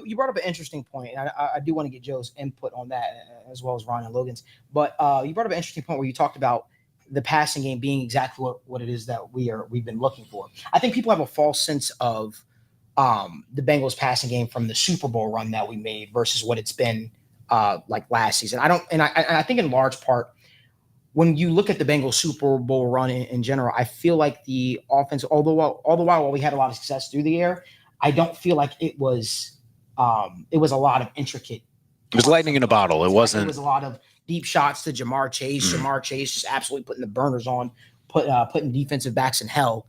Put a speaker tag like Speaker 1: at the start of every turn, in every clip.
Speaker 1: You brought up an interesting point, and I do want to get Joe's input on that as well as Ron and Logan's. But you brought up an interesting point where you talked about the passing game being exactly what it is that we've been looking for. I think people have a false sense of the Bengals passing game from the Super Bowl run that we made versus what it's been like last season. I think in large part, when you look at the Bengals Super Bowl run in general, I feel like the offense, all the while we had a lot of success through the air, I don't feel like it was a lot of intricate.
Speaker 2: It was lightning in a bottle. It wasn't.
Speaker 1: It was a lot of deep shots to Jamar Chase. Jamar Chase just absolutely putting the burners on, putting defensive backs in hell.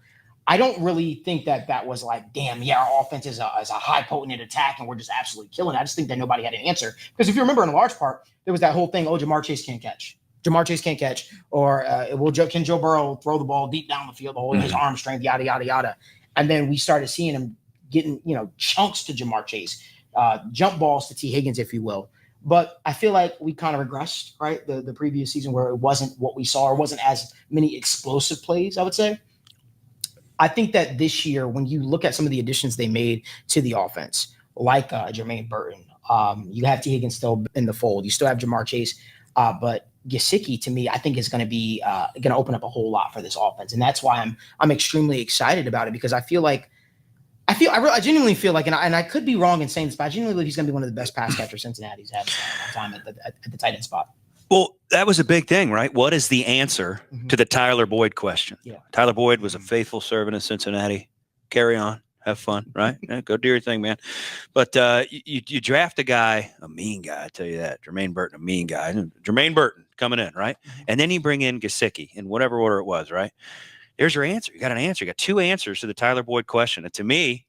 Speaker 1: I don't really think that was like, damn, yeah, our offense is a high potent attack and we're just absolutely killing it. I just think that nobody had an answer. Because if you remember, in a large part, there was that whole thing, Jamar Chase can't catch. Jamar Chase can't catch. Or can Joe Burrow throw the ball deep down the field, his arm strength, yada, yada, yada. And then we started seeing him getting, chunks to Jamar Chase, jump balls to T. Higgins, if you will. But I feel like we kind of regressed, right? The previous season where it wasn't what we saw, or wasn't as many explosive plays, I would say. I think that this year, when you look at some of the additions they made to the offense, like Jermaine Burton, you have T. Higgins still in the fold. You still have Jamar Chase, but Gesicki, to me, I think is going to be going to open up a whole lot for this offense, and that's why I'm extremely excited about it, because I genuinely feel like, and I could be wrong in saying this, but I genuinely believe he's going to be one of the best pass catchers Cincinnati's had time at the tight end spot.
Speaker 2: Well, that was a big thing, right? What is the answer to the Tyler Boyd question? Yeah. Tyler Boyd was a faithful servant of Cincinnati. Carry on. Have fun, right? Yeah, go do your thing, man. But you draft a guy, a mean guy, I tell you that. Jermaine Burton, a mean guy. Jermaine Burton coming in, right? And then you bring in Gesicki in whatever order it was, right? There's your answer. You got an answer. You got two answers to the Tyler Boyd question. And to me,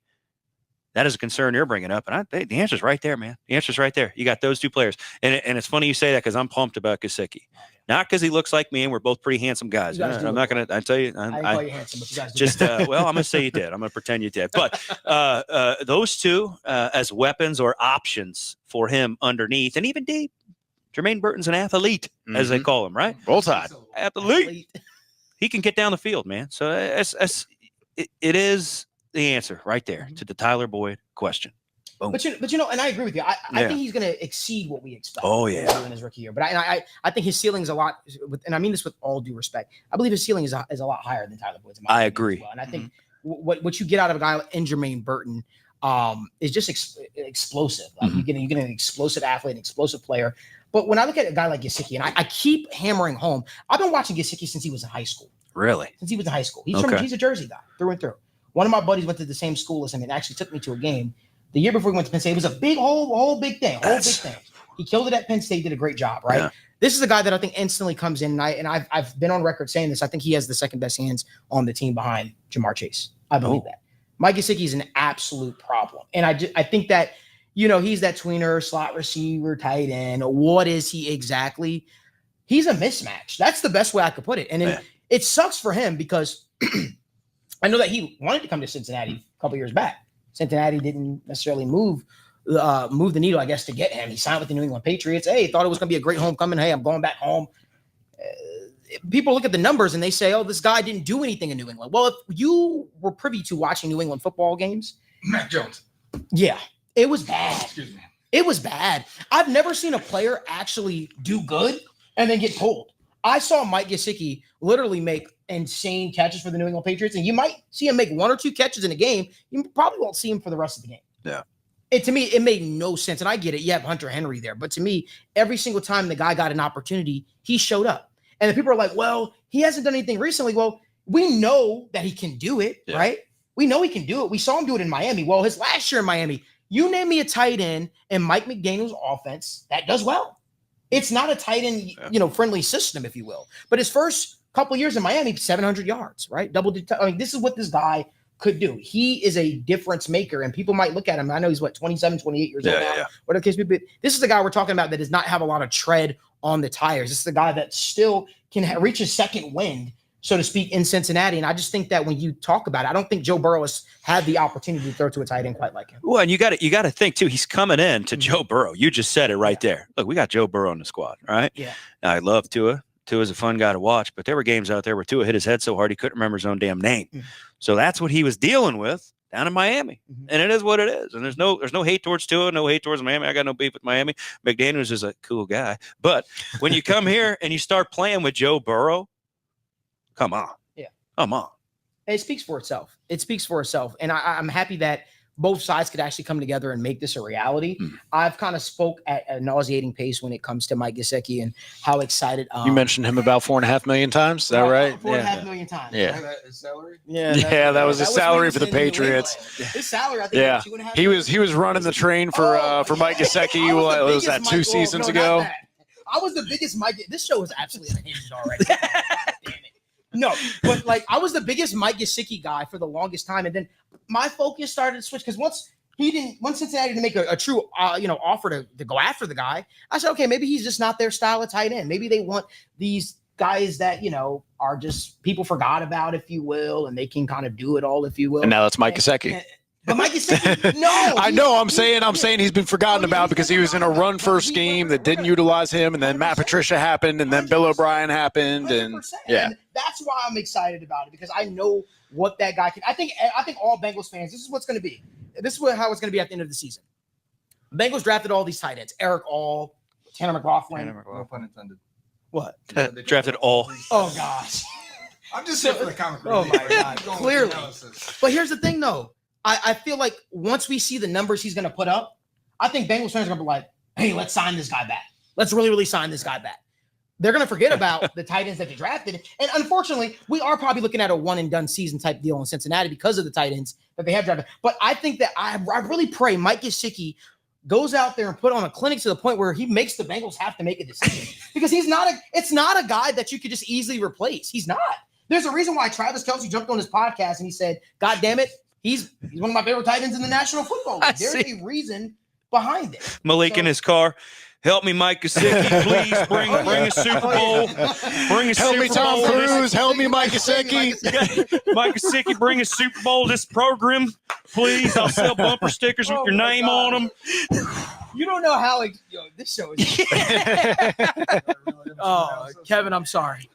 Speaker 2: that is a concern you're bringing up. And the answer's right there, man. The answer's right there. You got those two players. And it's funny you say that, because I'm pumped about Gesicki. Not because he looks like me and we're both pretty handsome guys. I'm not going to – I tell you – I call you handsome, but you guys do. Just well, I'm going to say you did. I'm going to pretend you did. But those two as weapons or options for him underneath and even deep. Jermaine Burton's an athlete, as they call him, right?
Speaker 3: Roll Tide.
Speaker 2: Athlete. He can get down the field, man. So it is – the answer right there to the Tyler Boyd question. Boom.
Speaker 1: But and I agree with you. I think he's going to exceed what we expect.
Speaker 2: Oh yeah,
Speaker 1: in his rookie year. But I think his ceiling is a lot. And I mean this with all due respect. I believe his ceiling is a lot higher than Tyler Boyd's.
Speaker 2: I agree.
Speaker 1: Well. And I think what you get out of a guy like Jermaine Burton is just explosive. Like you get an explosive athlete, an explosive player. But when I look at a guy like Gesicki, and I keep hammering home, I've been watching Gesicki since he was in high school.
Speaker 2: Really?
Speaker 1: Since he was in high school. He's a Jersey guy through and through. One of my buddies went to the same school as him and actually took me to a game. The year before we went to Penn State, it was a big big thing. He killed it at Penn State, did a great job, right? Yeah. This is a guy that I think instantly comes in, and I've been on record saying this. I think he has the second best hands on the team behind Jamar Chase. I believe that. Mike Gesicki is an absolute problem. And I think that, he's that tweener, slot receiver, tight end. What is he exactly? He's a mismatch. That's the best way I could put it. And it sucks for him because I know that he wanted to come to Cincinnati a couple years back. Cincinnati didn't necessarily move the needle, I guess, to get him. He signed with the New England Patriots. Hey, thought it was going to be a great homecoming. Hey, I'm going back home. People look at the numbers and they say, this guy didn't do anything in New England. Well, if you were privy to watching New England football games.
Speaker 3: Mac Jones.
Speaker 1: Yeah, it was bad.
Speaker 3: Excuse me.
Speaker 1: It was bad. I've never seen a player actually do good and then get pulled. I saw Mike Gesicki literally make insane catches for the New England Patriots, and you might see him make one or two catches in a game. You probably won't see him for the rest of the game.
Speaker 2: Yeah.
Speaker 1: To me, it made no sense, and I get it. You have Hunter Henry there, but to me, every single time the guy got an opportunity, he showed up. And the people are like, well, he hasn't done anything recently. Well, we know that he can do it, right? We know he can do it. We saw him do it in Miami. Well, his last year in Miami, you name me a tight end in Mike McDaniel's offense that does well. It's not a tight end, friendly system, if you will. But his first couple years in Miami, 700 yards, right? This is what this guy could do. He is a difference maker, and people might look at him. I know he's 27, 28 years old now. Whatever the case may be. This is the guy we're talking about that does not have a lot of tread on the tires. This is the guy that still can reach his second wind, so to speak, in Cincinnati. And I just think that when you talk about it, I don't think Joe Burrow has had the opportunity to throw to a tight end quite like him.
Speaker 2: Well, and you got to think too. He's coming in to Joe Burrow. You just said it right there. Look, we got Joe Burrow in the squad, right?
Speaker 1: Yeah.
Speaker 2: I love Tua. Tua's a fun guy to watch, but there were games out there where Tua hit his head so hard he couldn't remember his own damn name. So that's what he was dealing with. down in Miami. And it is what it is. And there's no hate towards Tua, no hate towards Miami. I got no beef with Miami. McDaniels is a cool guy. But when you come here and you start playing with Joe Burrow, come on.
Speaker 1: Yeah.
Speaker 2: Come on.
Speaker 1: It speaks for itself. It speaks for itself. And I'm happy that both sides could actually come together and make this a reality. I've kind of spoke at a nauseating pace when it comes to Mike Gesicki and how excited.
Speaker 3: You mentioned him about 4.5 million times. Is that right?
Speaker 1: 4.5 million times.
Speaker 3: Yeah.
Speaker 1: Right?
Speaker 4: His salary?
Speaker 3: Yeah, that was his salary for the Patriots.
Speaker 1: His salary, I think, was 2.5
Speaker 3: he was running the train for Mike Gesicki. What was that, 2 seasons ago?
Speaker 1: I was the biggest Mike. This show is absolutely unhinged already. God damn it. No, but like I was the biggest Mike Gesicki guy for the longest time, and then my focus started to switch because once Cincinnati didn't make a true offer to go after the guy, I said, okay, maybe he's just not their style of tight end. Maybe they want these guys that are just people forgot about, if you will, and they can kind of do it all, if you will.
Speaker 3: And now that's Mike Gesicki.
Speaker 1: But Mike Gesicki, no.
Speaker 3: I know. I'm saying he's been forgotten about because he was in a run-first scheme that didn't utilize him, and then Matt Patricia happened, and then Bill O'Brien happened, and
Speaker 1: And that's why I'm excited about it because I know what that guy can. I think all Bengals fans. This is what's going to be. This is how it's going to be at the end of the season. Bengals drafted all these tight ends: Eric All, Tanner McLaughlin.
Speaker 4: No pun intended.
Speaker 1: What?
Speaker 2: Drafted all.
Speaker 1: Oh gosh.
Speaker 4: I'm just here for the comic
Speaker 1: Oh
Speaker 4: relief.
Speaker 1: my God. Clearly. But here's the thing, though. I feel like once we see the numbers he's going to put up, I think Bengals fans are going to be like, hey, let's sign this guy back. Let's really, really sign this guy back. They're going to forget about the tight ends that they drafted. And unfortunately, we are probably looking at a one-and-done season type deal in Cincinnati because of the tight ends that they have drafted. But I think that I really pray Mike Gesicki goes out there and put on a clinic to the point where he makes the Bengals have to make a decision. Because it's not a guy that you could just easily replace. He's not. There's a reason why Travis Kelce jumped on his podcast and he said, God damn it, He's one of my favorite tight ends in the National Football League. There's a reason behind it.
Speaker 2: Malik in his car. Help me, Mike Gesicki. Please bring a Super Bowl. Bring a
Speaker 3: Help
Speaker 2: Super
Speaker 3: me, Tom
Speaker 2: Bowl.
Speaker 3: Cruise. Help me, Mike Gesicki.
Speaker 2: Mike Gesicki, bring a Super Bowl this program. Please, I'll sell bumper stickers with your name on them.
Speaker 1: You don't know how this show is. Oh, Kevin, I'm sorry.